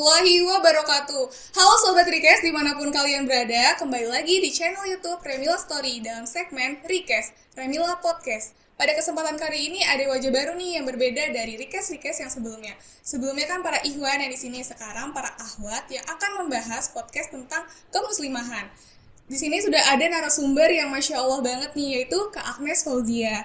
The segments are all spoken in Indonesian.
warahmatullahi wabarakatuh. Halo Sobat Rikes dimanapun kalian berada, kembali lagi di channel YouTube Remila Story dalam segmen Rikes, Remila Podcast. Pada kesempatan kali ini ada wajah baru nih yang berbeda dari Rikes-Rikes yang sebelumnya. Sebelumnya kan para ikhwan yang di sini, sekarang para akhwat yang akan membahas podcast tentang kemuslimahan. Di sini sudah ada narasumber yang Masya Allah banget nih, yaitu Kak Agnes Fauzia.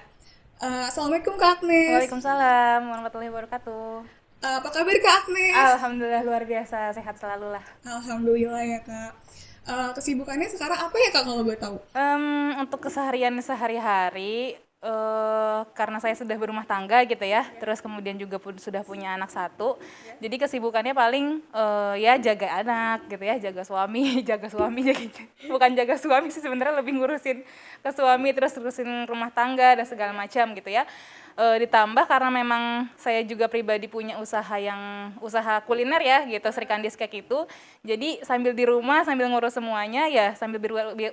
Assalamualaikum Kak Agnes. Waalaikumsalam warahmatullahi wabarakatuh. Apa kabar Kak Agnes? Alhamdulillah luar biasa, sehat selalu lah. Alhamdulillah ya Kak. Kesibukannya sekarang apa ya Kak kalau gue tahu? Untuk keseharian sehari-hari, karena saya sudah berumah tangga gitu ya, terus kemudian juga sudah punya anak satu, jadi kesibukannya paling ya jaga anak gitu ya, jaga suami, bukan jaga suami sih sebenarnya, lebih ngurusin ke suami, terus ngurusin rumah tangga dan segala macam gitu ya. Ditambah karena memang saya juga pribadi punya usaha kuliner ya gitu, Sri Kandis Cake itu. Jadi sambil di rumah sambil ngurus semuanya ya sambil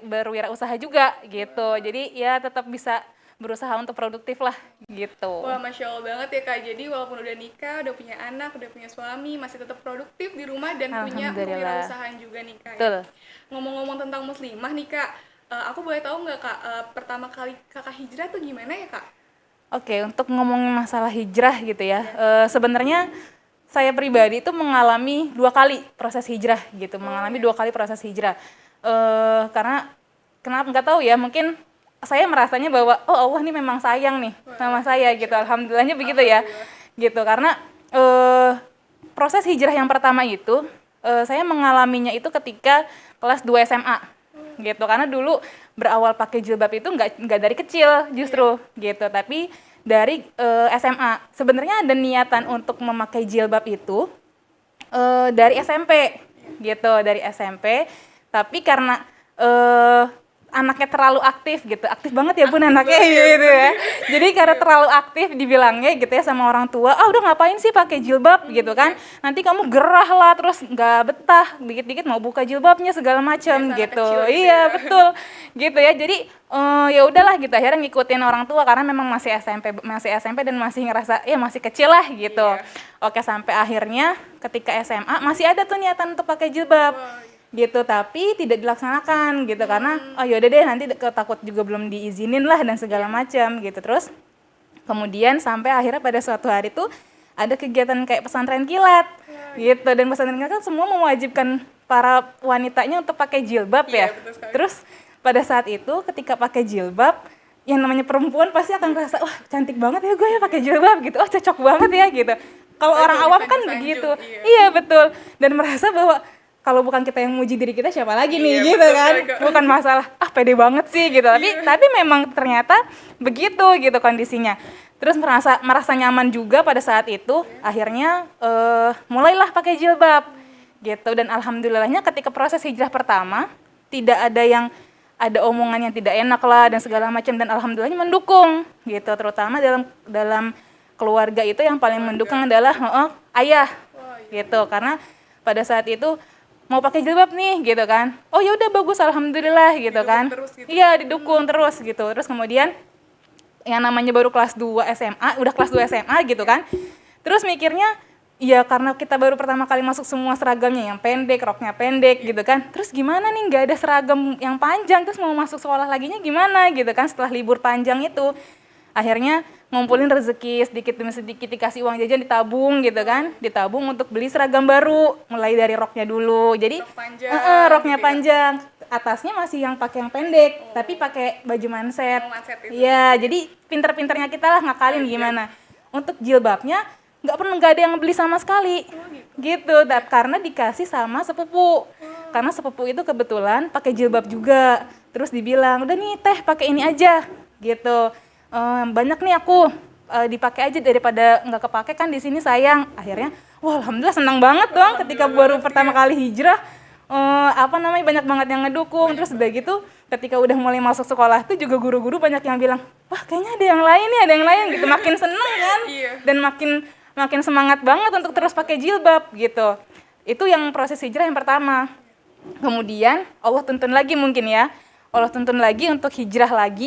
berwirausaha juga gitu. Jadi ya tetap bisa berusaha untuk produktif lah gitu. Wah Masya Allah banget ya Kak. Jadi walaupun udah nikah, udah punya anak, udah punya suami, masih tetap produktif di rumah dan punya Alhamdulillah. kewirausahaan juga nih Kak. Betul. Ngomong-ngomong tentang muslimah nih Kak, aku boleh tahu nggak Kak, pertama kali Kakak hijrah tuh gimana ya Kak? Oke, untuk ngomongin masalah hijrah gitu ya, sebenarnya saya pribadi itu mengalami 2 kali proses hijrah gitu, mengalami 2 kali proses hijrah. Karena kenapa nggak tahu ya, mungkin saya merasanya bahwa oh Allah nih memang sayang nih sama saya gitu, alhamdulillahnya begitu ya, gitu. Karena proses hijrah yang pertama itu saya mengalaminya itu ketika kelas 2 SMA gitu, karena dulu berawal pakai jilbab itu nggak dari kecil justru gitu, tapi dari SMA. Sebenarnya ada niatan untuk memakai jilbab itu dari SMP gitu, dari SMP, tapi karena anaknya terlalu aktif gitu, aktif banget ya Bun anaknya gitu ya. Jadi karena terlalu aktif dibilangnya gitu ya sama orang tua, udah ngapain sih pakai jilbab gitu kan, nanti kamu gerah lah, terus nggak betah, dikit-dikit mau buka jilbabnya segala macam gitu. Iya betul gitu ya. Jadi ya udahlah gitu, akhirnya ngikutin orang tua karena memang masih SMP dan masih ngerasa ya masih kecil lah gitu. Oke, sampai akhirnya ketika SMA masih ada tuh niatan untuk pakai jilbab gitu, tapi tidak dilaksanakan gitu karena yaudah deh nanti takut juga belum diizinin lah dan segala macam gitu. Terus kemudian sampai akhirnya pada suatu hari tuh ada kegiatan kayak pesantren kilat gitu, dan pesantren kilat kan semua mewajibkan para wanitanya untuk pakai jilbab ya. Terus pada saat itu ketika pakai jilbab, yang namanya perempuan pasti akan ngerasa wah cantik banget ya gue ya pakai jilbab gitu, cocok banget ya gitu. Kalau orang awam kan begitu, iya betul, dan merasa bahwa kalau bukan kita yang muji diri kita siapa lagi nih gitu kan, bukan masalah pede banget sih gitu, tapi memang ternyata begitu gitu kondisinya. Terus merasa nyaman juga pada saat itu, akhirnya mulailah pakai jilbab gitu, dan alhamdulillahnya ketika proses hijrah pertama tidak ada omongan yang tidak enak lah dan segala macam, dan alhamdulillahnya mendukung gitu, terutama dalam keluarga itu yang paling mendukung adalah ayah gitu, karena pada saat itu mau pakai jilbab nih gitu kan, oh ya udah bagus alhamdulillah gitu kan, iya didukung terus gitu. Terus kemudian yang namanya baru kelas 2 SMA, udah kelas 2 SMA gitu kan, terus mikirnya ya karena kita baru pertama kali masuk semua seragamnya yang pendek, roknya pendek gitu kan, terus gimana nih nggak ada seragam yang panjang, terus mau masuk sekolah laginya gimana gitu kan setelah libur panjang itu. Akhirnya ngumpulin rezeki sedikit demi sedikit, dikasih uang jajan, ditabung gitu kan, ditabung untuk beli seragam baru, mulai dari roknya dulu. Jadi roknya panjang, atasnya masih yang pakai yang pendek, tapi pakai baju manset. Iya, jadi pinter-pinternya kita lah ngakalin gimana. Untuk jilbabnya nggak ada yang beli sama sekali gitu, karena dikasih sama sepupu. Karena sepupu itu kebetulan pakai jilbab juga, terus dibilang udah nih teh pakai ini aja gitu. Banyak nih aku dipakai aja daripada nggak kepake kan di sini sayang. Akhirnya wah alhamdulillah senang banget dong ketika baru pertama kali hijrah, banyak banget yang ngedukung. Terus udah gitu ketika udah mulai masuk sekolah tuh juga guru-guru banyak yang bilang wah kayaknya ada yang lain nih, ada yang lain gitu, makin seneng kan dan makin semangat banget untuk terus pakai jilbab gitu. Itu yang proses hijrah yang pertama. Kemudian Allah tuntun lagi mungkin ya, Allah tuntun lagi untuk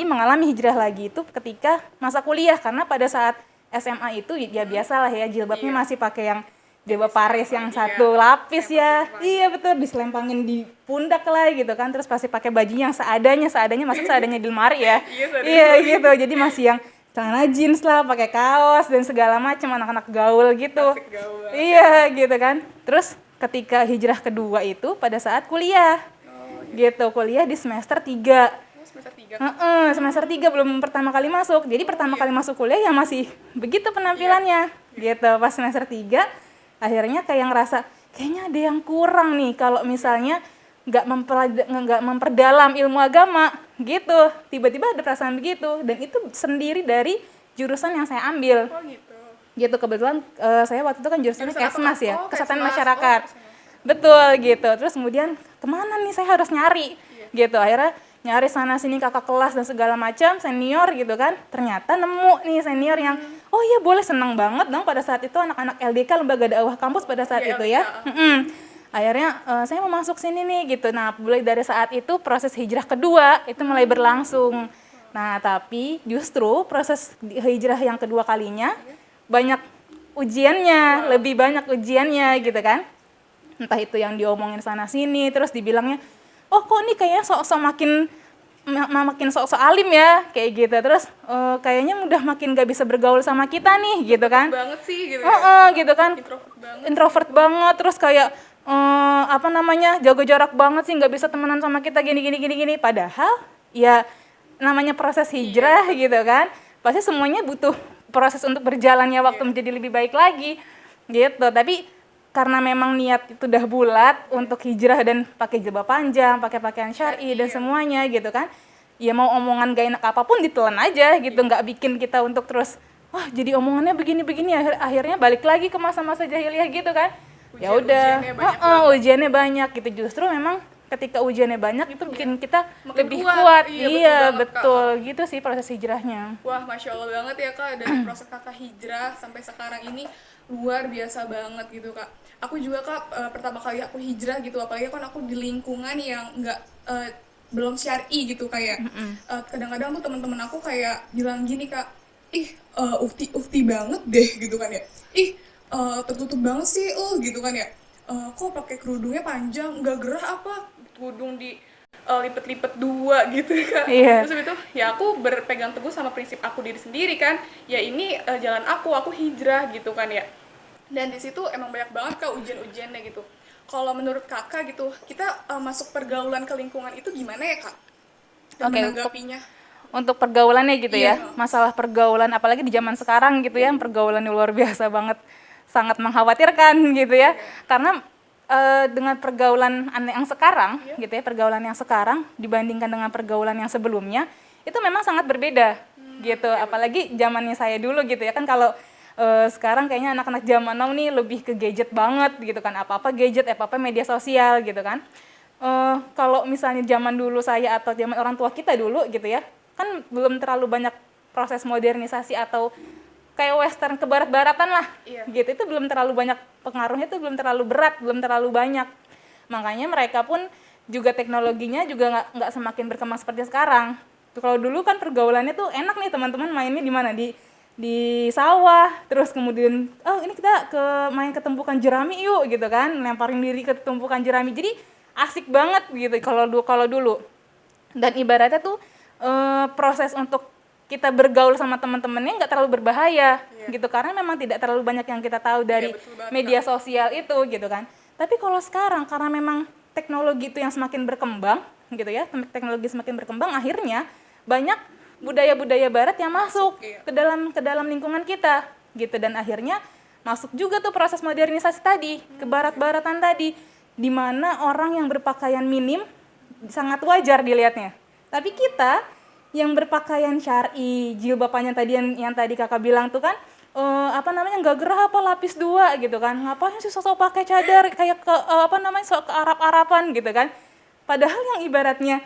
mengalami hijrah lagi itu ketika masa kuliah, karena pada saat SMA itu ya biasalah ya jilbabnya masih pakai yang jilbab Paris yang satu lapis ya. Iya betul, diselempangin di pundak lah gitu kan. Terus pasti pakai baju yang seadanya maksud seadanya di lemari ya. Iya gitu. Jadi masih yang celana jeans lah, pakai kaos dan segala macam, anak-anak gaul gitu. Iya gitu kan. Terus ketika hijrah kedua itu pada saat kuliah. Gitu, kuliah di semester 3. Semester 3 belum pertama kali masuk. Jadi pertama kali masuk kuliah ya masih begitu penampilannya. Gitu, pas semester 3 akhirnya kayak ngerasa kayaknya ada yang kurang nih kalau misalnya nggak memperdalam ilmu agama gitu. Tiba-tiba ada perasaan begitu dan itu sendiri dari jurusan yang saya ambil. Gitu, kebetulan saya waktu itu kan jurusannya Kesmas ya, Kesehatan Masyarakat. Betul gitu. Terus kemudian kemana nih saya harus nyari gitu. Akhirnya nyari sana sini kakak kelas dan segala macam, senior gitu kan. Ternyata nemu nih senior yang oh iya boleh, senang banget dong pada saat itu anak-anak LDK Lembaga Dakwah Kampus pada saat itu ya. Akhirnya saya mau masuk sini nih gitu. Nah, mulai dari saat itu proses hijrah kedua itu mulai berlangsung. Nah, tapi justru proses hijrah yang kedua kalinya banyak ujiannya, lebih banyak ujiannya gitu kan. Entah itu yang diomongin sana sini, terus dibilangnya, oh kok ini kayaknya sok-sok makin sok-sok alim ya, kayak gitu. Terus kayaknya udah makin gak bisa bergaul sama kita nih, gitu kan. Banget sih gitu ya. Gitu kan. Introvert banget, terus kayak jaga jarak banget sih, gak bisa temenan sama kita gini. Padahal ya namanya proses hijrah gitu kan. Pasti semuanya butuh proses untuk berjalannya waktu menjadi lebih baik lagi, gitu. Tapi karena memang niat itu udah bulat untuk hijrah dan pakai jilbab panjang, pakai pakaian syar'i dan semuanya gitu kan. Ya mau omongan gak enak apapun ditelan aja gitu, nggak bikin kita untuk terus wah jadi omongannya begini-begini, akhirnya balik lagi ke masa-masa jahiliyah gitu kan. Ya udah, ujiannya banyak gitu. Justru memang ketika ujiannya banyak itu bikin kita lebih kuat. Iya betul Kak. Gitu sih proses hijrahnya. Wah, Masya Allah banget ya Kak, dari proses Kakak hijrah sampai sekarang ini luar biasa banget gitu Kak. Aku juga Kak, pertama kali aku hijrah gitu, apalagi kan aku di lingkungan yang belum syar'i gitu kayak kadang-kadang tuh teman-teman aku kayak bilang gini Kak, ufti banget deh gitu kan ya, tertutup banget sih gitu kan ya, kok pakai kerudungnya panjang, nggak gerah apa, kerudung di lipet-lipet dua gitu Kak. Terus itu ya aku berpegang teguh sama prinsip aku diri sendiri kan, ya ini jalan aku hijrah gitu kan ya. Dan di situ emang banyak banget Kak ujian-ujiannya gitu. Kalau menurut Kakak gitu, kita masuk pergaulan ke lingkungan itu gimana ya Kak? Menanggapinya. Untuk pergaulannya gitu ya. Masalah pergaulan apalagi di zaman sekarang gitu ya, pergaulan luar biasa banget. Sangat mengkhawatirkan gitu ya. Karena dengan pergaulan yang sekarang gitu ya, pergaulan yang sekarang dibandingkan dengan pergaulan yang sebelumnya, itu memang sangat berbeda gitu. Apalagi zamannya saya dulu gitu ya kan, kalau sekarang kayaknya anak-anak zaman now nih lebih ke gadget banget gitu kan, apa-apa gadget, apa-apa media sosial gitu kan. Kalau misalnya zaman dulu saya atau zaman orang tua kita dulu gitu ya, kan belum terlalu banyak proses modernisasi atau kayak western ke barat-baratan lah gitu, itu belum terlalu banyak pengaruhnya, itu belum terlalu berat, belum terlalu banyak. Makanya mereka pun juga teknologinya juga nggak semakin berkembang seperti sekarang. Kalau dulu kan pergaulannya tuh enak nih, teman-teman mainnya di mana, di sawah, terus kemudian ini kita main ke tumpukan jerami yuk gitu kan, lemparin diri ke tumpukan jerami, jadi asik banget gitu kalau dulu. Dan ibaratnya tuh proses untuk kita bergaul sama teman-temannya nggak terlalu berbahaya gitu, karena memang tidak terlalu banyak yang kita tahu dari media sosial itu gitu kan. Tapi kalau sekarang karena memang teknologi itu yang semakin berkembang gitu ya, teknologi semakin berkembang, akhirnya banyak budaya-budaya barat yang masuk ke dalam lingkungan kita gitu, dan akhirnya masuk juga tuh proses modernisasi tadi, ke barat-baratan tadi, di mana orang yang berpakaian minim sangat wajar dilihatnya. Tapi kita yang berpakaian syar'i, jilbabannya tadi yang tadi Kakak bilang tuh kan, nggak gerah apa lapis 2 gitu kan, ngapain sih sosok pakai cadar kayak sok ke Arab-Araban gitu kan. Padahal yang ibaratnya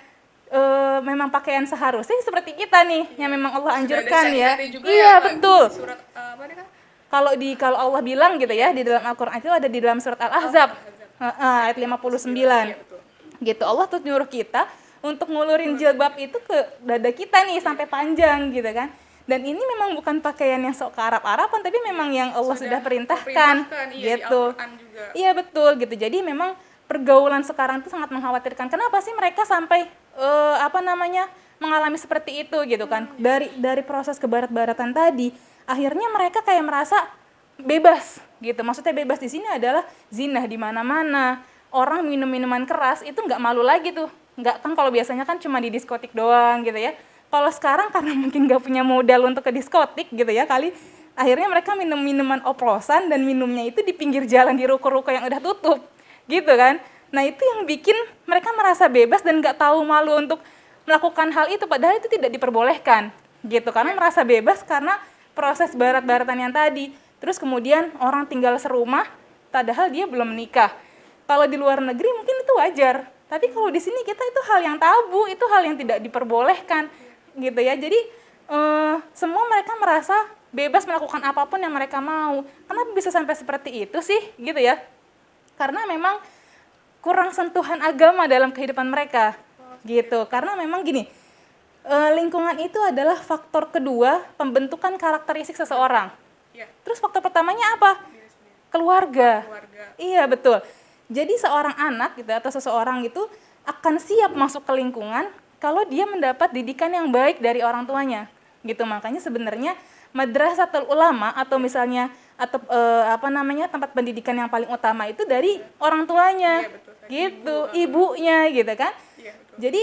memang pakaian seharusnya seperti kita nih, yang memang Allah anjurkan ya. Iya betul. Surat apa nih Kak? Kalau Allah bilang gitu ya di dalam Al-Qur'an, itu ada di dalam surat Al-Ahzab ayat 59. Gitu, Allah tuh nyuruh kita untuk ngulurin jilbab itu ke dada kita nih sampai panjang gitu kan. Dan ini memang bukan pakaian yang sok ke Arab-Araban, tapi memang yang Allah sudah perintahkan Perintahkan, iya, di gitu. Al-Quran juga. Iya betul gitu. Jadi memang pergaulan sekarang itu sangat mengkhawatirkan. Kenapa sih mereka sampai mengalami seperti itu gitu kan? Dari proses kebarat-baratan tadi, akhirnya mereka kayak merasa bebas gitu. Maksudnya bebas di sini adalah zina di mana-mana. Orang minum minuman keras itu nggak malu lagi tuh. Nggak kan, kalau biasanya kan cuma di diskotik doang gitu ya. Kalau sekarang karena mungkin nggak punya modal untuk ke diskotik gitu ya kali, akhirnya mereka minum minuman oplosan dan minumnya itu di pinggir jalan di ruko-ruko yang udah tutup gitu kan. Nah itu yang bikin mereka merasa bebas dan nggak tahu malu untuk melakukan hal itu, padahal itu tidak diperbolehkan gitu, karena merasa bebas karena proses barat-baratan yang tadi. Terus kemudian orang tinggal serumah padahal dia belum menikah. Kalau di luar negeri mungkin itu wajar, tapi kalau di sini kita itu hal yang tabu, itu hal yang tidak diperbolehkan gitu ya. Jadi semua mereka merasa bebas melakukan apapun yang mereka mau. Kenapa bisa sampai seperti itu sih gitu ya? Karena memang kurang sentuhan agama dalam kehidupan mereka gitu. Karena memang gini, lingkungan itu adalah faktor kedua pembentukan karakteristik seseorang. Terus faktor pertamanya apa? Keluarga. Iya betul. Jadi seorang anak gitu atau seseorang itu akan siap masuk ke lingkungan kalau dia mendapat didikan yang baik dari orang tuanya gitu. Makanya sebenarnya madrasatul ulama atau misalnya atau tempat pendidikan yang paling utama itu dari orang tuanya gitu, ibunya gitu kan. Jadi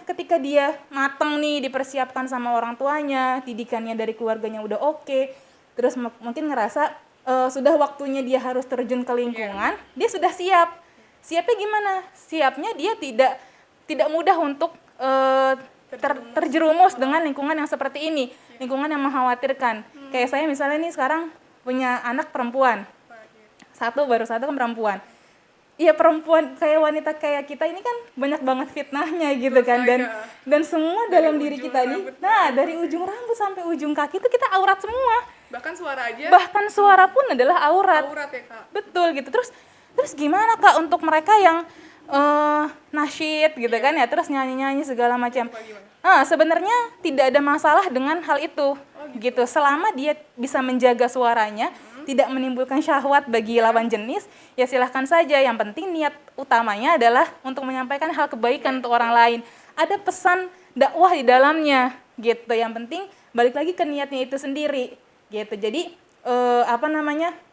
ketika dia matang nih, dipersiapkan sama orang tuanya, didikannya dari keluarganya udah oke, terus mungkin ngerasa sudah waktunya dia harus terjun ke lingkungan, dia sudah siap. Siapnya gimana? Siapnya dia tidak mudah untuk terjerumus dengan lingkungan yang seperti ini, lingkungan yang mengkhawatirkan. Kayak saya misalnya nih sekarang punya anak perempuan, baru satu kan perempuan. Iya, perempuan kayak wanita kayak kita ini kan banyak banget fitnahnya gitu kan, dan semua dalam diri kita nih, dari ujung rambut sampai ujung kaki itu kita aurat semua. Bahkan suara pun adalah aurat ya, Kak. Betul gitu. Terus gimana Kak untuk mereka yang nasyid gitu kan ya, terus nyanyi-nyanyi segala macam. Sebenarnya tidak ada masalah dengan hal itu gitu, selama dia bisa menjaga suaranya, tidak menimbulkan syahwat bagi lawan jenis, ya silahkan saja. Yang penting niat utamanya adalah untuk menyampaikan hal kebaikan untuk orang lain. Ada pesan dakwah di dalamnya gitu. Yang penting balik lagi ke niatnya itu sendiri gitu. Jadi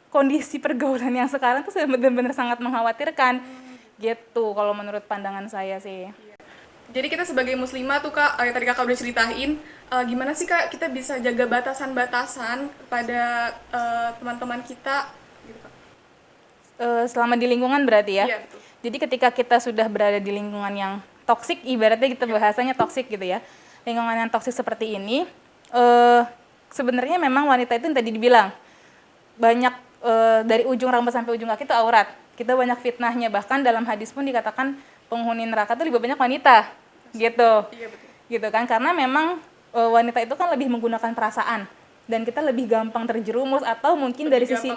kondisi pergaulan yang sekarang tuh benar-benar sangat mengkhawatirkan gitu kalau menurut pandangan saya sih. Jadi kita sebagai muslimah tuh Kak, tadi Kakak udah ceritain, gimana sih Kak kita bisa jaga batasan-batasan pada teman-teman kita gitu Kak? Selama di lingkungan berarti ya? Iya, betul. Jadi ketika kita sudah berada di lingkungan yang toksik, ibaratnya kita bahasanya toksik gitu ya, lingkungan yang toksik seperti ini, sebenarnya memang wanita itu yang tadi dibilang, banyak dari ujung rambut sampai ujung kaki itu aurat. Kita banyak fitnahnya, bahkan dalam hadis pun dikatakan penghuni neraka itu lebih banyak wanita gitu. Iya, betul. Gitu kan, karena memang wanita itu kan lebih menggunakan perasaan dan kita lebih gampang terjerumus, atau mungkin dari sisi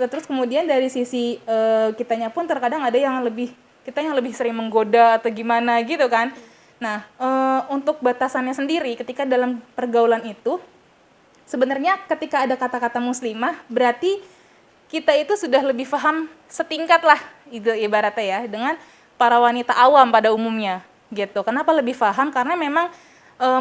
terus kemudian dari sisi kitanya pun terkadang ada yang lebih sering menggoda atau gimana gitu kan. Nah, untuk batasannya sendiri ketika dalam pergaulan itu, sebenarnya ketika ada kata-kata muslimah berarti kita itu sudah lebih paham setingkat lah itu ibaratnya ya dengan para wanita awam pada umumnya gitu. Kenapa lebih paham? Karena memang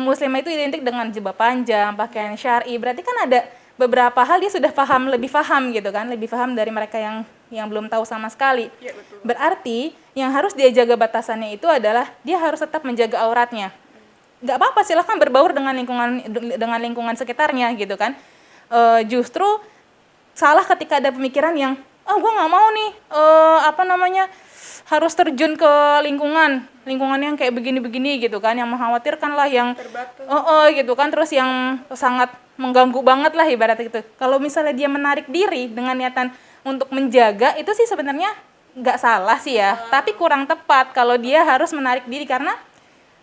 muslimah itu identik dengan jilbab panjang, pakaian syar'i. Berarti kan ada beberapa hal dia sudah lebih paham gitu kan, lebih paham dari mereka yang belum tahu sama sekali. Ya, betul. Berarti yang harus dia jaga batasannya itu adalah dia harus tetap menjaga auratnya. Nggak apa-apa, silahkan berbaur dengan lingkungan sekitarnya gitu kan. Justru salah ketika ada pemikiran yang gue nggak mau nih harus terjun ke lingkungan yang kayak begini-begini gitu kan, yang mengkhawatirkan lah, yang gitu kan, terus yang sangat mengganggu banget lah ibaratnya gitu. Kalau misalnya dia menarik diri dengan niatan untuk menjaga, itu sih sebenarnya nggak salah sih ya, tapi kurang tepat kalau dia harus menarik diri, karena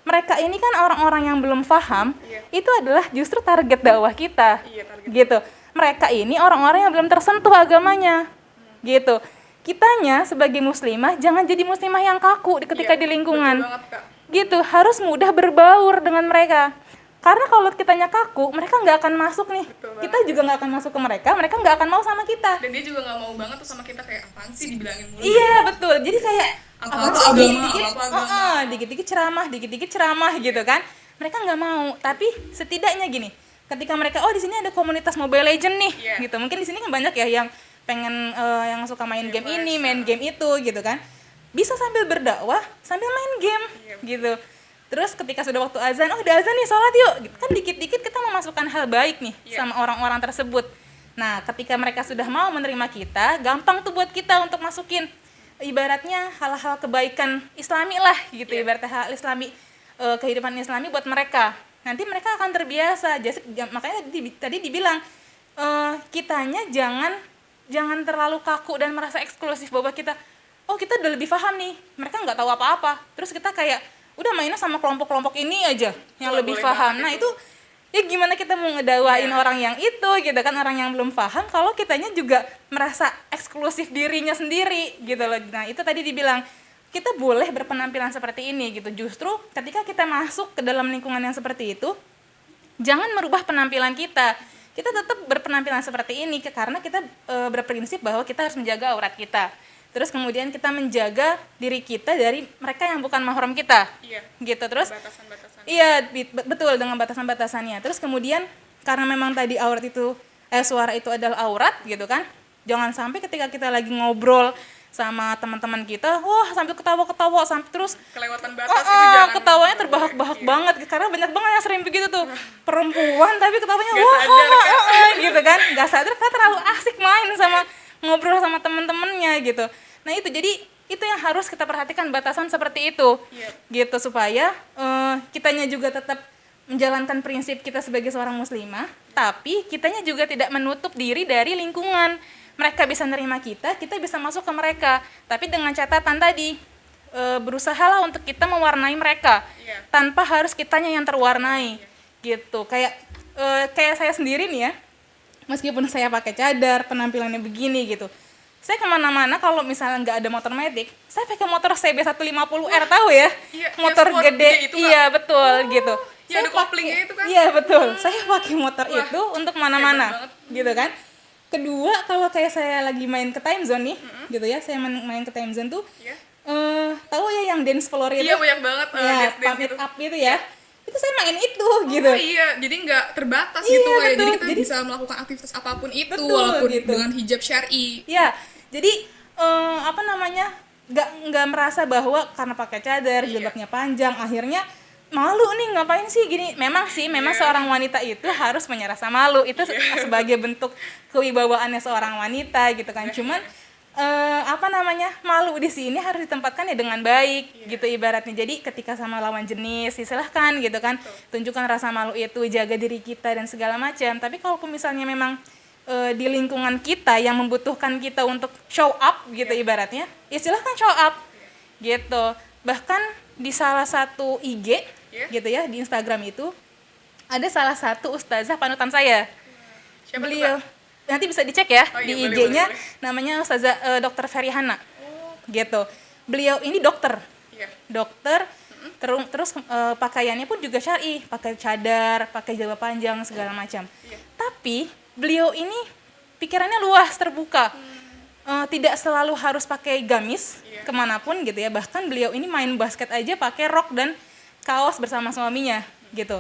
mereka ini kan orang-orang yang belum paham, itu adalah justru target dakwah kita, gitu. Mereka ini orang-orang yang belum tersentuh agamanya, gitu. Kitanya sebagai muslimah jangan jadi muslimah yang kaku ketika di lingkungan, gitu. Harus mudah berbaur dengan mereka, Karena kalau kitanya kaku, mereka nggak akan masuk nih. Betul Kita juga nggak akan masuk ke mereka nggak akan mau sama kita. Dan dia juga nggak mau banget tuh sama kita, kayak apaan sih dibilangin mulu. Iya betul. Jadi kayak Apa-apa sih, agama, dikit-dikit, apa-apa agama. dikit-dikit ceramah gitu kan. Mereka nggak mau. Tapi setidaknya gini, ketika mereka di sini ada komunitas Mobile Legend nih, Iya. gitu. Mungkin di sini kan banyak ya yang pengen yang suka main game ini, main game itu gitu kan. Bisa sambil berdakwah, sambil main game gitu. Terus ketika sudah waktu azan, udah azan nih, sholat yuk. Gitu. Kan dikit-dikit kita memasukkan hal baik nih sama orang-orang tersebut. Nah, ketika mereka sudah mau menerima kita, gampang tuh buat kita untuk masukin ibaratnya hal-hal kebaikan Islami lah gitu, ibaratnya hal Islami, kehidupan Islami buat mereka. Nanti mereka akan terbiasa. Makanya tadi dibilang kitanya jangan terlalu kaku dan merasa eksklusif bahwa kita kita udah lebih paham nih, mereka nggak tahu apa-apa. Terus kita kayak udah mainnya sama kelompok-kelompok ini aja yang lebih paham. Nah itu ya gimana kita mau ngedawain orang yang itu gitu kan, orang yang belum paham kalau kitanya juga merasa eksklusif dirinya sendiri gitu loh. Nah itu tadi dibilang kita boleh berpenampilan seperti ini gitu. Justru ketika kita masuk ke dalam lingkungan yang seperti itu, jangan merubah penampilan kita. Kita tetap berpenampilan seperti ini karena kita berprinsip bahwa kita harus menjaga aurat kita. Terus kemudian kita menjaga diri kita dari mereka yang bukan mahram kita. Iya. Gitu. Terus Batasan-batasan. iya, betul, dengan batasan-batasannya. Terus kemudian karena memang tadi suara itu adalah aurat gitu kan. Jangan sampai ketika kita lagi ngobrol sama teman-teman kita, sambil ketawa-ketawa sampai terus Kelewatan batas itu jangan. ketawanya terbahak-bahak banget karena banyak banget yang sering begitu tuh. Perempuan tapi ketawanya gitu kan. Enggak sadar karena terlalu asik main sama ngobrol sama teman-temannya gitu. Nah itu jadi itu yang harus kita perhatikan, batasan seperti itu gitu supaya kitanya juga tetap menjalankan prinsip kita sebagai seorang muslimah, tapi kitanya juga tidak menutup diri dari lingkungan. Mereka bisa nerima kita bisa masuk ke mereka, tapi dengan catatan tadi berusahalah untuk kita mewarnai mereka tanpa harus kitanya yang terwarnai gitu. Kayak saya sendiri nih ya, meskipun saya pakai cadar, penampilannya begini gitu, saya kemana-mana kalau misalnya nggak ada motor medik, saya pakai motor CB150R, tahu ya? Iya, motor sport gede itu, iya betul gitu. Iya, ada koplingnya itu kan? Iya betul, saya pakai motor itu untuk mana-mana gitu kan. Kedua, kalau kayak saya lagi main ke time zone nih, gitu ya, saya main ke time zone tuh, tahu ya yang dance floor itu? Iya, banyak banget ya, pump it up itu ya. Itu saya main itu gitu. Iya, jadi nggak terbatas gitu kayak. Betul. Jadi kita bisa melakukan aktivitas apapun itu, Betul, walaupun gitu. dengan hijab syar'i. Iya, jadi nggak merasa bahwa karena pakai cadar, jilbabnya panjang, akhirnya malu nih ngapain sih gini. Memang seorang wanita itu harus punya rasa malu. Itu sebagai bentuk kewibawaannya seorang wanita gitu kan. Cuman malu di sini harus ditempatkan ya dengan baik gitu ibaratnya. Jadi ketika sama lawan jenis silahkan gitu kan, tunjukkan rasa malu itu, jaga diri kita dan segala macam. Tapi kalau misalnya memang di lingkungan kita yang membutuhkan kita untuk show up gitu ibaratnya, ya silahkan show up gitu. Bahkan di salah satu IG gitu ya, di Instagram itu ada salah satu ustazah panutan saya. Siapa Beliau tuh, Kak? nanti bisa dicek ya di boleh, IG-nya, boleh. namanya Ustazah Dr. Ferihana. Gitu. Beliau ini dokter. Dokter. Terus pakaiannya pun juga syar'i, pakai cadar, pakai jilbab panjang segala macam. Tapi beliau ini pikirannya luas, terbuka. Tidak selalu harus pakai gamis kemanapun gitu ya. Bahkan beliau ini main basket aja pakai rok dan kaos bersama suaminya gitu.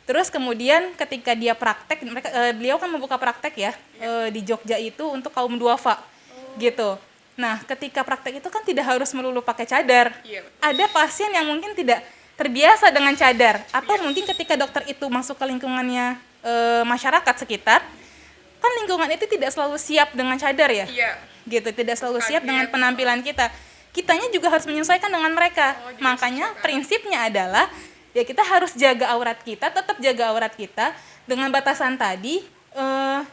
Terus kemudian ketika dia praktek, beliau kan membuka praktek ya di Jogja itu untuk kaum duafa gitu. Nah ketika praktek itu kan tidak harus melulu pakai cadar. Ada pasien yang mungkin tidak terbiasa dengan cadar, atau mungkin ketika dokter itu masuk ke lingkungannya masyarakat sekitar, kan lingkungan itu tidak selalu siap dengan cadar ya. Gitu, tidak selalu siap dengan penampilan kita. Kitanya juga harus menyesuaikan dengan mereka. Makanya prinsipnya adalah ya kita harus jaga aurat kita, tetap jaga aurat kita dengan batasan tadi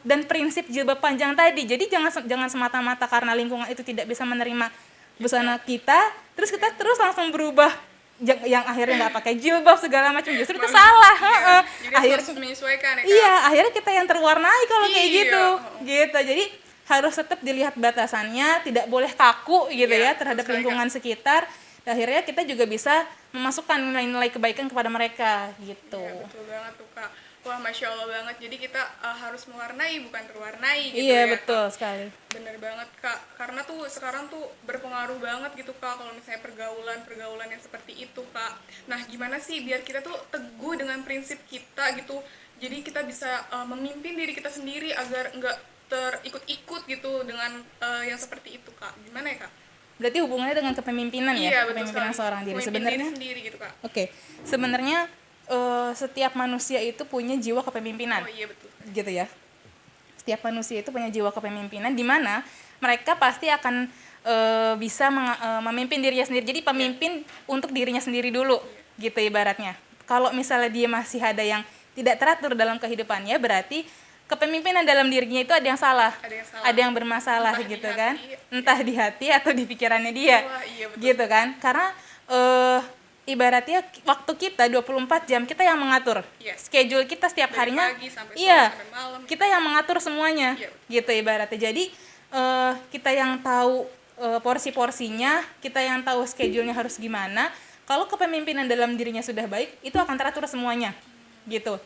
dan prinsip jilbab panjang tadi. Jadi jangan semata-mata karena lingkungan itu tidak bisa menerima busana kita, terus kita terus langsung berubah yang akhirnya nggak pakai jilbab segala macam. Justru itu salah. Jadi harus menyesuaikan ya, Kak? Iya, akhirnya kita yang terwarnai kalau kayak gitu. Jadi harus tetap dilihat batasannya, tidak boleh kaku gitu ya terhadap lingkungan sekitar. Akhirnya kita juga bisa memasukkan nilai-nilai kebaikan kepada mereka gitu. Iya, betul banget tuh Kak. Wah, Masya Allah banget. Jadi kita harus mewarnai, bukan terwarnai gitu Iya, ya betul Kak. sekali. Bener banget Kak. Karena tuh sekarang tuh berpengaruh banget gitu Kak kalau misalnya pergaulan yang seperti itu Kak. Nah, gimana sih biar kita tuh teguh dengan prinsip kita gitu. Jadi kita bisa memimpin diri kita sendiri agar nggak terikut-ikut gitu dengan yang seperti itu Kak. Gimana ya Kak? Berarti hubungannya dengan kepemimpinan ya, Iya, betul kepemimpinan sekali. seorang diri Memimpin sebenarnya. diri sendiri gitu Kak. Oke, sebenarnya setiap manusia itu punya jiwa kepemimpinan, Oh iya betul. gitu ya. Setiap manusia itu punya jiwa kepemimpinan di mana mereka pasti akan bisa memimpin dirinya sendiri. Jadi pemimpin untuk dirinya sendiri dulu, gitu ibaratnya. Kalau misalnya dia masih ada yang tidak teratur dalam kehidupannya, berarti kepemimpinan dalam dirinya itu ada yang salah, ada yang bermasalah Entah di gitu hati, kan, entah di hati atau di pikirannya dia. Wah, iya betul. Gitu kan, karena ibaratnya waktu kita 24 jam kita yang mengatur. Yes. Schedule kita setiap Dari harinya. pagi sampai sore, Iya. sampai malam. Kita yang mengatur semuanya. Iya. Gitu ibaratnya. Jadi kita yang tahu porsi-porsinya, kita yang tahu schedule-nya harus gimana. Kalau kepemimpinan dalam dirinya sudah baik, itu akan teratur semuanya. Gitu.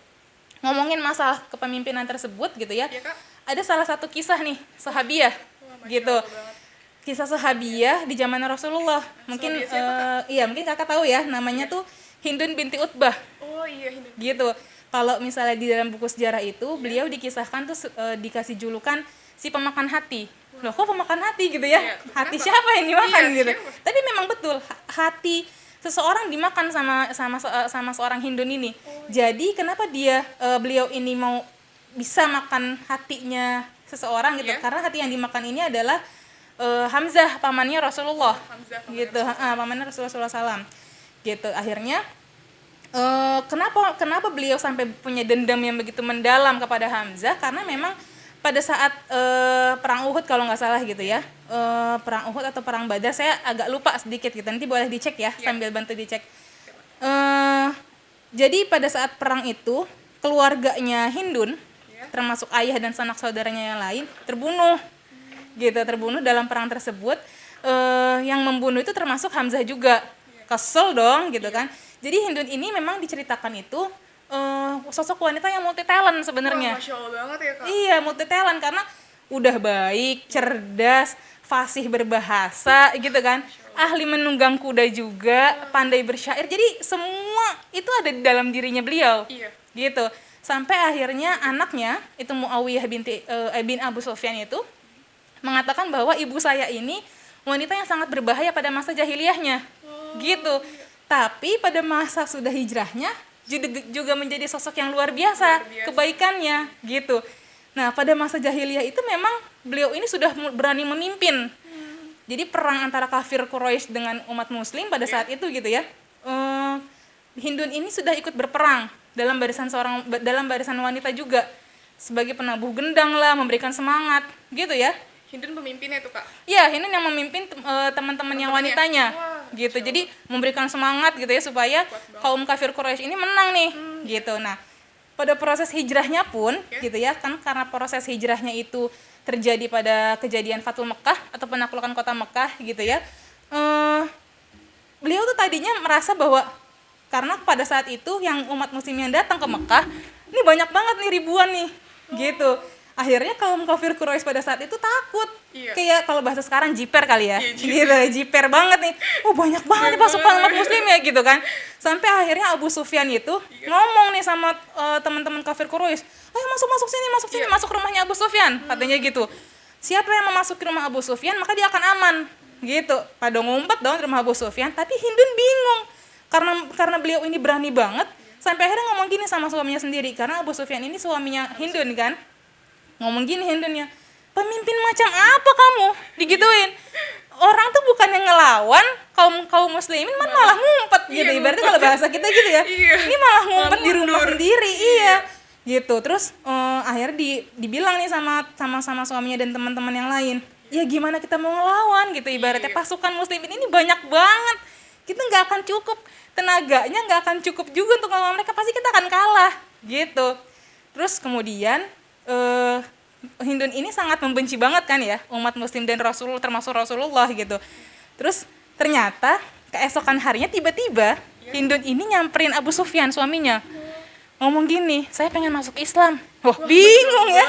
Ngomongin masalah kepemimpinan tersebut gitu ya. Iya, Kak. Ada salah satu kisah nih, sahabiah. Wah, Masya Gitu. Allah banget. Kisah sahabiah di zaman Rasulullah. Mungkin Sahabiah siapa, iya, mungkin Kakak tahu ya, namanya tuh Hindun binti Utbah. Oh iya, Hindu. Gitu. Kalau misalnya di dalam buku sejarah itu, beliau dikisahkan tuh dikasih julukan si pemakan hati. Loh, kok pemakan hati gitu ya? Iya, Hati kenapa? siapa yang dimakan Iya, gitu. siapa? Tapi memang betul hati seseorang dimakan sama seorang Hindun ini. Jadi kenapa beliau ini mau bisa makan hatinya seseorang gitu? Iya. Karena hati yang dimakan ini adalah Hamzah, pamannya Rasulullah. Hamzah, pamannya Gitu, pamannya Rasulullah SAW. Gitu. Akhirnya kenapa beliau sampai punya dendam yang begitu mendalam kepada Hamzah? Karena memang pada saat perang Uhud kalau nggak salah gitu ya, perang Uhud atau perang Badar, saya agak lupa sedikit gitu, nanti boleh dicek ya, sambil bantu dicek. Jadi pada saat perang itu keluarganya Hindun, termasuk ayah dan sanak saudaranya yang lain terbunuh, gitu, terbunuh dalam perang tersebut. Yang membunuh itu termasuk Hamzah juga. Kesel dong gitu kan. Jadi Hindun ini memang diceritakan itu sosok wanita yang multi talent sebenarnya. Wah, Masya Allah banget ya Kak. Iya, multi talent karena udah baik, cerdas, fasih berbahasa gitu kan. Ahli menunggang kuda juga, pandai bersyair. Jadi semua itu ada di dalam dirinya beliau. Iya. Gitu. Sampai akhirnya anaknya itu Muawiyah bin Abu Sufyan itu mengatakan bahwa ibu saya ini wanita yang sangat berbahaya pada masa jahiliyahnya. Gitu. Tapi pada masa sudah hijrahnya juga menjadi sosok yang luar biasa. Kebaikannya gitu. Nah, pada masa jahiliyah itu memang beliau ini sudah berani memimpin. Jadi perang antara kafir Quraisy dengan umat muslim pada saat itu gitu ya. Hindun ini sudah ikut berperang dalam barisan wanita juga, sebagai penabuh gendang lah, memberikan semangat gitu ya. Hindun pemimpinnya tuh Kak. Iya, Hindun yang memimpin teman-teman yang wanitanya. Wah, gitu. Jadi memberikan semangat gitu ya supaya kaum kafir Quraisy ini menang nih. Gitu. Nah, pada proses hijrahnya pun gitu ya, kan karena proses hijrahnya itu terjadi pada kejadian Fathul Mekah atau penaklukan kota Mekah gitu ya. Beliau tuh tadinya merasa bahwa karena pada saat itu yang umat muslim yang datang ke Mekah ini banyak banget nih, ribuan nih. Gitu. Akhirnya kaum kafir Quraisy pada saat itu takut. Iya. Kayak kalau bahasa sekarang jiper kali ya. Iya, Gitu, jiper banget nih. Oh, banyak banget nih pasukan umat muslim ya gitu kan. Sampai akhirnya Abu Sufyan itu ngomong nih sama teman-teman kafir Quraisy, "Ayo masuk sini, masuk rumahnya Abu Sufyan." Katanya gitu. Siapa yang memasuki rumah Abu Sufyan, maka dia akan aman. Gitu. Pada ngumpet dong di rumah Abu Sufyan, tapi Hindun bingung. Karena beliau ini berani banget, sampai akhirnya ngomong gini sama suaminya sendiri, karena Abu Sufyan ini suaminya Hindun kan. Ngomong gini Hindunnya, "Pemimpin macam apa kamu?" Digituin. Orang tuh bukan yang ngelawan kaum muslimin, malah ngumpet gitu. Ibaratnya kalau bahasa kita gitu ya. Ini malah ngumpet di rumah sendiri. Iya. Gitu. Terus akhirnya dibilang nih sama suaminya dan teman-teman yang lain, "Ya gimana kita mau ngelawan gitu, ibaratnya pasukan muslimin ini banyak banget. Kita nggak akan cukup, tenaganya nggak akan cukup juga untuk ngelawan mereka, pasti kita akan kalah." Gitu. Terus kemudian Hindun ini sangat membenci banget kan ya umat muslim dan Rasulullah, termasuk Rasulullah gitu. Terus ternyata keesokan harinya tiba-tiba Hindun ini nyamperin Abu Sufyan suaminya, ngomong gini, saya pengen masuk Islam. Wah, bingung ya,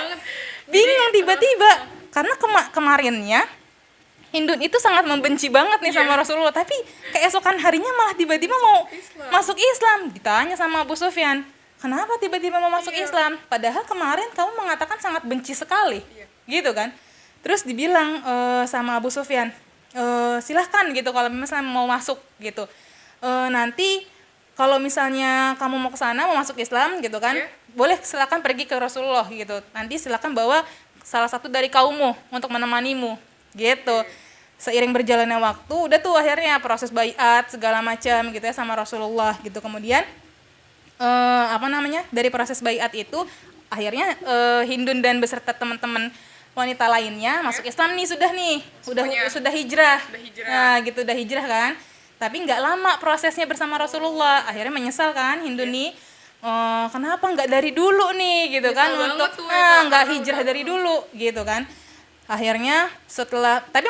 bingung tiba-tiba karena kemarinnya Hindun itu sangat membenci banget nih sama Rasulullah, tapi keesokan harinya malah tiba-tiba mau masuk Islam. Ditanya sama Abu Sufyan, kenapa tiba-tiba mau masuk Islam? Padahal kemarin kamu mengatakan sangat benci sekali, gitu kan? Terus dibilang sama Abu Sufyan, silahkan gitu kalau misalnya mau masuk gitu. Nanti kalau misalnya kamu mau ke sana mau masuk Islam gitu kan, boleh silakan pergi ke Rasulullah gitu. Nanti silakan bawa salah satu dari kaummu untuk menemanimu gitu. Seiring berjalannya waktu udah tuh akhirnya proses baiat segala macam gitu ya sama Rasulullah gitu. Kemudian dari proses baiat itu akhirnya Hindun dan beserta teman-teman wanita lainnya masuk Islam nih, sudah hijrah. Nah gitu, udah hijrah kan. Tapi nggak lama prosesnya bersama Rasulullah, akhirnya menyesal kan Hindun nih, kenapa nggak dari dulu nih gitu kan, untuk nggak hijrah dari dulu gitu kan. Akhirnya tapi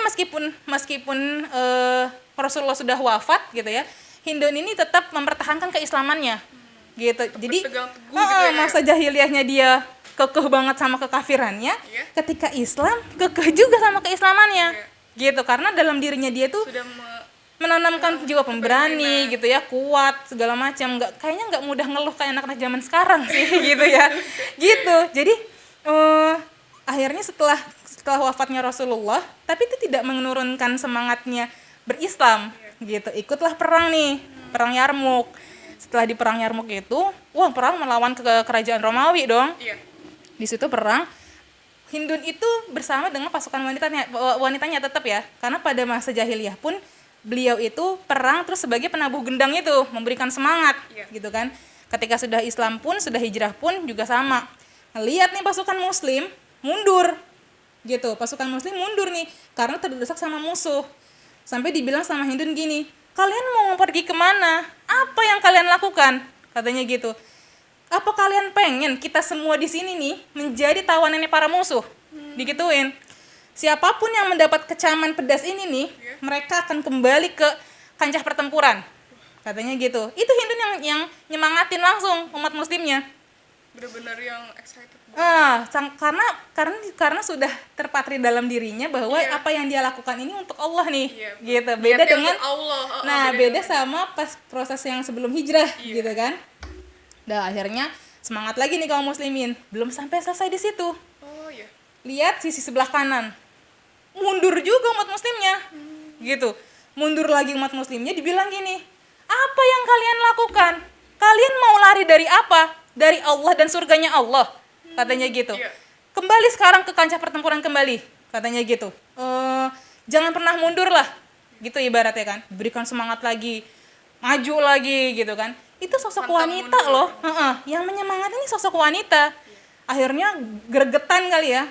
meskipun Rasulullah sudah wafat gitu ya, Hindun ini tetap mempertahankan keislamannya gitu. Jadi masa jahiliyahnya dia kekeh banget sama kekafirannya, ketika Islam kekeh juga sama keislamannya gitu, karena dalam dirinya dia tuh menanamkan jiwa pemberani gitu ya, kuat segala macam, kayaknya nggak mudah ngeluh kayak anak-anak zaman sekarang sih gitu ya gitu. Jadi akhirnya setelah wafatnya Rasulullah, tapi itu tidak menurunkan semangatnya berislam gitu. Ikutlah perang nih, perang Yarmuk. Setelah di perang Yarmuk itu, perang melawan ke kerajaan Romawi dong. Di situ perang, Hindun itu bersama dengan pasukan wanitanya tetap ya, karena pada masa jahiliyah pun beliau itu perang terus sebagai penabuh gendang itu, memberikan semangat gitu kan. Ketika sudah Islam pun, sudah hijrah pun juga sama. Lihat nih pasukan muslim mundur gitu, pasukan muslim mundur nih karena terdesak sama musuh. Sampai dibilang sama Hindun gini, kalian mau pergi kemana? Apa yang kalian lakukan? Katanya gitu. Apa kalian pengen kita semua di sini nih menjadi tawanannya para musuh? Digituin. Siapapun yang mendapat kecaman pedas ini nih, mereka akan kembali ke kancah pertempuran. Katanya gitu. Itu Hindun yang nyemangatin langsung umat muslimnya. Benar-benar yang excited. Karena sudah terpatri dalam dirinya bahwa apa yang dia lakukan ini untuk Allah nih. Gitu. Beda dengan Allah. Beda sama pas proses yang sebelum hijrah gitu kan. Akhirnya semangat lagi nih kaum muslimin. Belum sampai selesai di situ. Lihat sisi sebelah kanan, mundur juga umat muslimnya gitu. Mundur lagi umat muslimnya, dibilang gini, apa yang kalian lakukan? Kalian mau lari dari apa? Dari Allah dan surganya Allah, katanya gitu. Kembali sekarang ke kancah pertempuran kembali, katanya gitu. Jangan pernah mundur lah gitu ibaratnya kan. Berikan semangat lagi, maju lagi gitu kan. Itu sosok wanita loh, yang menyemangati ini sosok wanita. Akhirnya gregetan kali ya,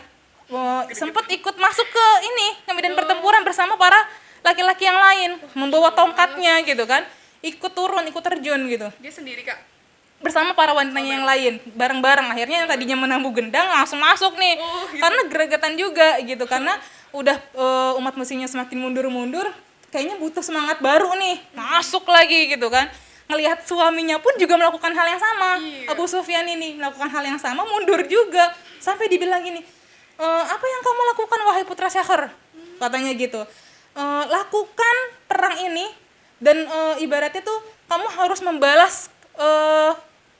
sempat ikut masuk ke medan pertempuran bersama para laki-laki yang lain, membawa tongkatnya gitu kan, ikut turun, ikut terjun gitu. Dia sendiri Kak? Bersama para wanitanya yang lain, bareng-bareng. Akhirnya yang tadinya menabuh gendang langsung masuk nih, karena gregetan juga gitu, karena udah umat muslimnya semakin mundur-mundur, kayaknya butuh semangat baru nih, masuk lagi gitu kan. Ngelihat suaminya pun juga melakukan hal yang sama, Abu Sufyan ini melakukan hal yang sama, mundur juga, sampai dibilang gini, apa yang kamu lakukan wahai putra Syahr? Katanya gitu. Lakukan perang ini dan ibaratnya tuh kamu harus membalas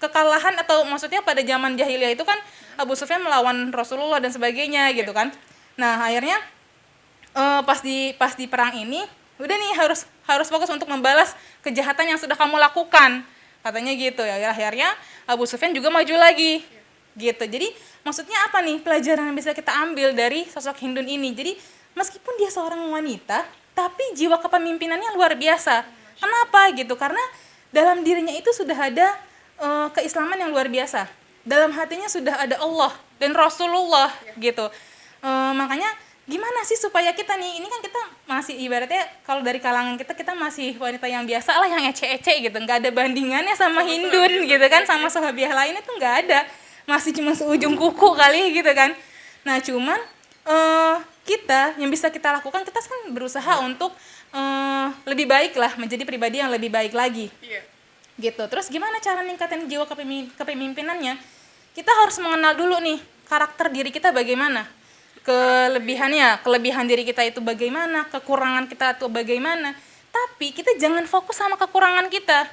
kekalahan, atau maksudnya pada zaman jahiliyah itu kan Abu Sufyan melawan Rasulullah dan sebagainya gitu kan. Nah, akhirnya pas di perang ini udah nih harus fokus untuk membalas kejahatan yang sudah kamu lakukan. Katanya gitu ya. Akhirnya Abu Sufyan juga maju lagi. Gitu. Jadi maksudnya apa nih pelajaran yang bisa kita ambil dari sosok Hindun ini? Jadi meskipun dia seorang wanita, tapi jiwa kepemimpinannya luar biasa. Kenapa gitu? Karena dalam dirinya itu sudah ada keislaman yang luar biasa. Dalam hatinya sudah ada Allah dan Rasulullah gitu. Makanya gimana sih supaya kita nih, ini kan kita masih ibaratnya kalau dari kalangan kita masih wanita yang biasa lah, yang ece-ece gitu, nggak ada bandingannya sama Hindun gitu kan, sama sahabiah lainnya tuh nggak ada. Masih cuma seujung kuku kali gitu kan. Nah cuman kita yang bisa kita lakukan, kita kan berusaha untuk lebih baik lah, menjadi pribadi yang lebih baik lagi. gitu. Terus gimana cara ningkatin jiwa kepemimpinannya? Kita harus mengenal dulu nih karakter diri kita bagaimana, kelebihan diri kita itu bagaimana, kekurangan kita itu bagaimana. Tapi kita jangan fokus sama kekurangan kita.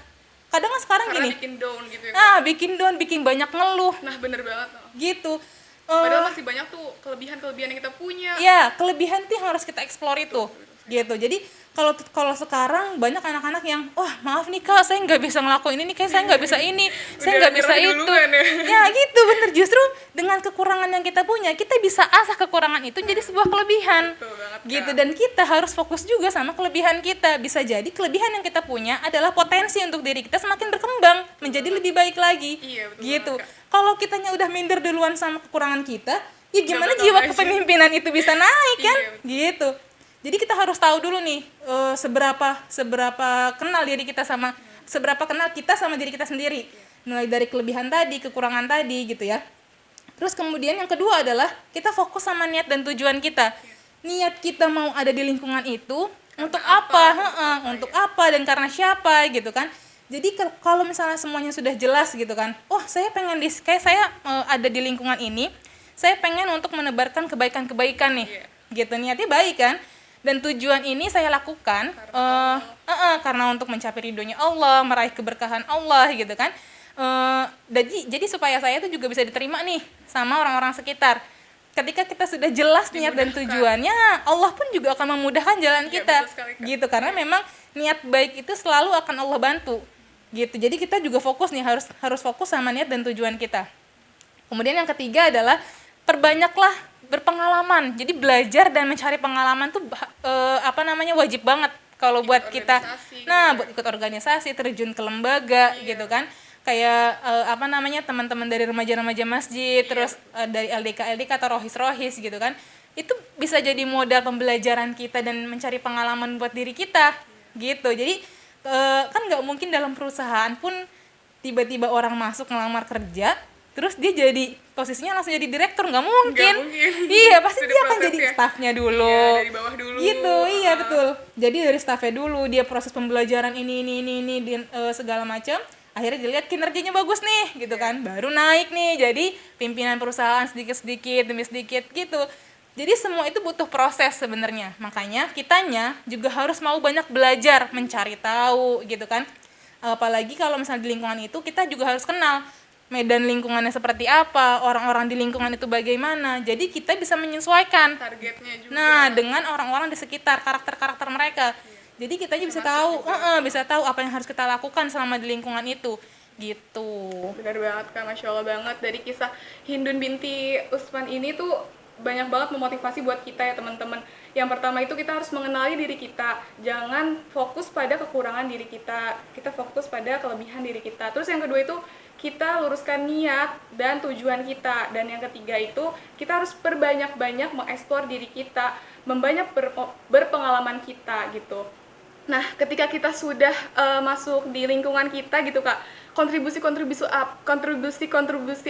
Kadang sekarang Karena gini, bikin down gitu ya. bikin down, bikin banyak ngeluh Nah, bener banget. gitu. Padahal masih banyak tuh kelebihan-kelebihan yang kita punya. Ya, kelebihan tuh yang harus kita eksplor itu. Gitu. Jadi kalau sekarang banyak anak-anak yang, wah maaf nih kak, saya nggak bisa ngelakuin ini, kayak saya nggak bisa ini, saya nggak bisa nyerah itu. duluan ya. Ya gitu, bener. Justru dengan kekurangan yang kita punya, kita bisa asah kekurangan itu jadi sebuah kelebihan. Betul banget, Kak. Gitu. Dan kita harus fokus juga sama kelebihan kita. Bisa jadi kelebihan yang kita punya adalah potensi untuk diri kita semakin berkembang menjadi lebih baik lagi. Iya, betul Gitu. banget, Kak. Kalau kitanya udah minder duluan sama kekurangan kita, ya gimana bakal jiwa maju. kepemimpinan itu bisa naik kan? Iya, Gitu. Jadi kita harus tahu dulu nih seberapa kenal diri kita seberapa kenal kita sama diri kita sendiri. Mulai dari kelebihan tadi, kekurangan tadi gitu ya. Terus kemudian yang kedua adalah kita fokus sama niat dan tujuan kita. Niat kita mau ada di lingkungan itu untuk apa? Untuk apa dan karena siapa gitu kan. Jadi kalau misalnya semuanya sudah jelas gitu kan. Oh, saya pengen kayak saya ada di lingkungan ini, saya pengen untuk menebarkan kebaikan-kebaikan nih. Gitu, niatnya baik kan? Dan tujuan ini saya lakukan karena untuk mencapai ridhonya Allah, meraih keberkahan Allah gitu kan. Jadi supaya saya itu juga bisa diterima nih sama orang-orang sekitar. Ketika kita sudah jelas niat dan tujuannya, Allah pun juga akan memudahkan jalan kita. Betul sekali, Kak. Gitu, karena memang niat baik itu selalu akan Allah bantu. Gitu. Jadi kita juga fokus nih, harus fokus sama niat dan tujuan kita. Kemudian yang ketiga adalah perbanyaklah berpengalaman. Jadi belajar dan mencari pengalaman tuh wajib banget kalau buat kita. Nah, buat ikut organisasi, terjun ke lembaga gitu kan. Kayak teman-teman dari remaja-remaja masjid, terus dari LDK atau rohis gitu kan. Itu bisa jadi modal pembelajaran kita dan mencari pengalaman buat diri kita gitu. Jadi kan nggak mungkin dalam perusahaan pun tiba-tiba orang masuk ngelamar kerja terus dia jadi posisinya langsung jadi direktur, nggak mungkin. Iya, pasti dia akan jadi stafnya dulu. Iya, dari bawah dulu. Gitu, iya betul. Jadi dari stafnya dulu, dia proses pembelajaran ini segala macam. Akhirnya dilihat kinerjanya bagus nih, gitu kan. Baru naik nih, jadi pimpinan perusahaan sedikit-sedikit demi sedikit gitu. Jadi semua itu butuh proses sebenarnya. Makanya kitanya juga harus mau banyak belajar, mencari tahu gitu kan. Apalagi kalau misalnya di lingkungan itu kita juga harus kenal medan lingkungannya seperti apa, orang-orang di lingkungan itu bagaimana. Jadi kita bisa menyesuaikan targetnya juga. Nah, dengan orang-orang di sekitar, karakter-karakter mereka. Jadi kita bisa tahu apa yang harus kita lakukan selama di lingkungan itu. Gitu. Benar banget Kak, Masya Allah banget. Dari kisah Hindun binti Utsman ini tuh banyak banget memotivasi buat kita ya teman-teman. Yang pertama itu kita harus mengenali diri kita. Jangan fokus pada kekurangan diri kita. Kita fokus pada kelebihan diri kita. Terus yang kedua itu kita luruskan niat dan tujuan kita. Dan yang ketiga itu kita harus berbanyak-banyak mengeksplor diri kita, membanyak berpengalaman kita gitu. Nah, ketika kita sudah masuk di lingkungan kita gitu Kak, kontribusi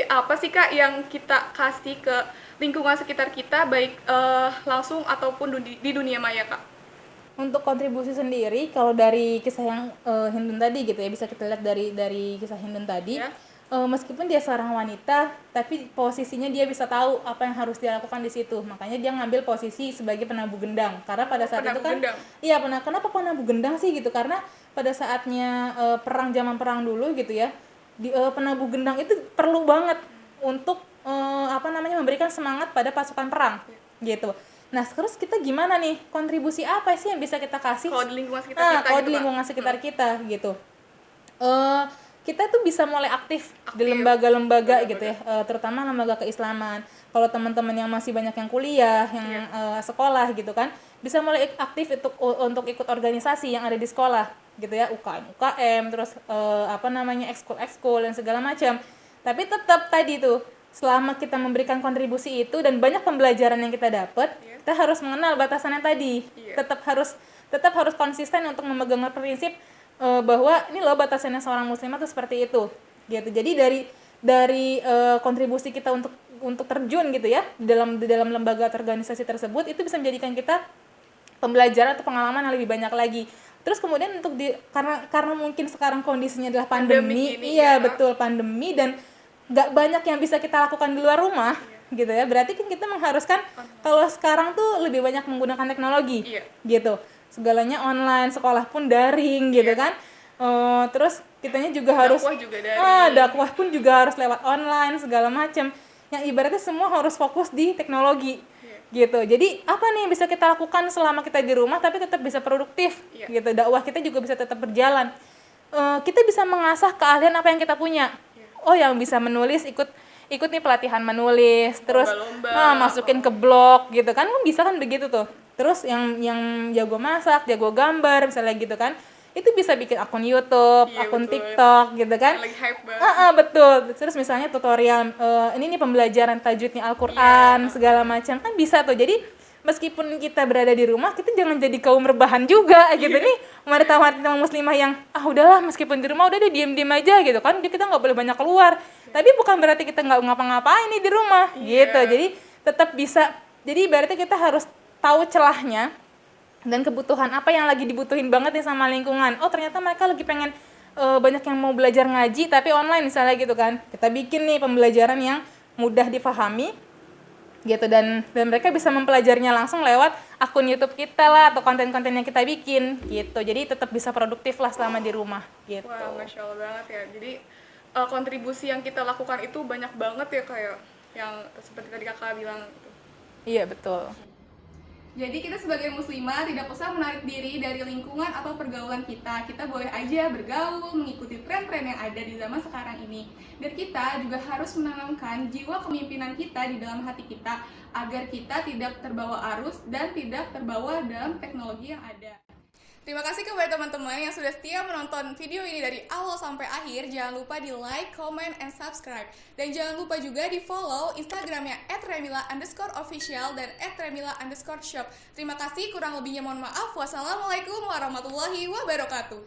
apa sih Kak yang kita kasih ke lingkungan sekitar kita, baik langsung ataupun di dunia maya Kak? Untuk kontribusi sendiri, kalau dari kisah yang Hindun tadi gitu ya, bisa kita lihat dari kisah Hindun tadi, Ya. Meskipun dia seorang wanita, tapi posisinya dia bisa tahu apa yang harus dia lakukan di situ. Makanya dia ngambil posisi sebagai penabuh gendang. Karena pada saat itu kan, iya kenapa penabuh gendang sih gitu? Karena pada saatnya zaman perang dulu gitu ya, penabuh gendang itu perlu banget untuk memberikan semangat pada pasukan perang gitu. Nah, terus kita gimana nih? Kontribusi apa sih yang bisa kita kasih? Kalau di lingkungan sekitar kita Kalau gitu, di lingkungan Kak. sekitar kita gitu. Kita tuh bisa mulai aktif di lembaga-lembaga gitu ya, terutama lembaga keislaman. Kalau teman-teman yang masih banyak yang kuliah, yang sekolah gitu kan, bisa mulai aktif untuk ikut organisasi yang ada di sekolah gitu ya, UKM, terus ekskul dan segala macam. Tapi tetap tadi tuh, selama kita memberikan kontribusi itu dan banyak pembelajaran yang kita dapat, kita harus mengenal batasannya tadi. Tetap harus konsisten untuk memegang prinsip bahwa ini loh batasannya seorang muslimah tuh seperti itu gitu. Jadi dari kontribusi kita untuk terjun gitu ya di dalam lembaga atau organisasi tersebut, itu bisa menjadikan kita pembelajaran atau pengalaman yang lebih banyak lagi. Terus kemudian untuk karena mungkin sekarang kondisinya adalah pandemi, ini, iya ya. betul pandemi, dan nggak banyak yang bisa kita lakukan di luar rumah, gitu ya. Berarti kan kita mengharuskan kalau sekarang tuh lebih banyak menggunakan teknologi, gitu. Segalanya online, sekolah pun daring, gitu kan. Terus kitanya juga harus dakwah pun juga harus lewat online segala macam. Yang ibaratnya semua harus fokus di teknologi. Gitu. Jadi apa nih yang bisa kita lakukan selama kita di rumah tapi tetap bisa produktif, gitu. Dakwah kita juga bisa tetap berjalan. Kita bisa mengasah keahlian apa yang kita punya. Yang bisa menulis, ikut nih pelatihan menulis, terus masukin ke blog, gitu kan bisa kan begitu tuh. Terus yang jago masak, jago gambar misalnya gitu kan, itu bisa bikin akun YouTube, akun betul. TikTok, gitu kan. Lagi hype banget. Betul. Terus misalnya tutorial, ini nih pembelajaran tajwidnya Al-Quran, segala macam kan bisa tuh. Jadi meskipun kita berada di rumah, kita jangan jadi kaum rebahan juga, gitu nih. Wanita-wanita muslimah yang udahlah meskipun di rumah udah deh diem-diem aja, gitu kan. Kita nggak boleh banyak keluar. Tapi bukan berarti kita nggak ngapa-ngapain nih di rumah, gitu. Jadi tetap bisa. Jadi berarti kita harus tahu celahnya dan kebutuhan apa yang lagi dibutuhin banget nih sama lingkungan. Ternyata mereka lagi pengen banyak yang mau belajar ngaji tapi online misalnya gitu kan. Kita bikin nih pembelajaran yang mudah difahami gitu, dan mereka bisa mempelajarinya langsung lewat akun YouTube kita lah atau konten-konten yang kita bikin gitu. Jadi tetap bisa produktif lah selama di rumah gitu. Wah, Masya Allah banget ya. Jadi kontribusi yang kita lakukan itu banyak banget ya, kayak yang seperti tadi kakak bilang gitu. Iya betul. Jadi kita sebagai muslimah tidak usah menarik diri dari lingkungan atau pergaulan kita. Kita boleh aja bergaul, mengikuti tren-tren yang ada di zaman sekarang ini. Dan kita juga harus menanamkan jiwa kepemimpinan kita di dalam hati kita agar kita tidak terbawa arus dan tidak terbawa dalam teknologi yang ada. Terima kasih kepada teman-teman yang sudah setia menonton video ini dari awal sampai akhir. Jangan lupa di like, comment, and subscribe. Dan jangan lupa juga di follow Instagramnya @remila_official dan @remila_shop. Terima kasih, kurang lebihnya mohon maaf. Wassalamualaikum warahmatullahi wabarakatuh.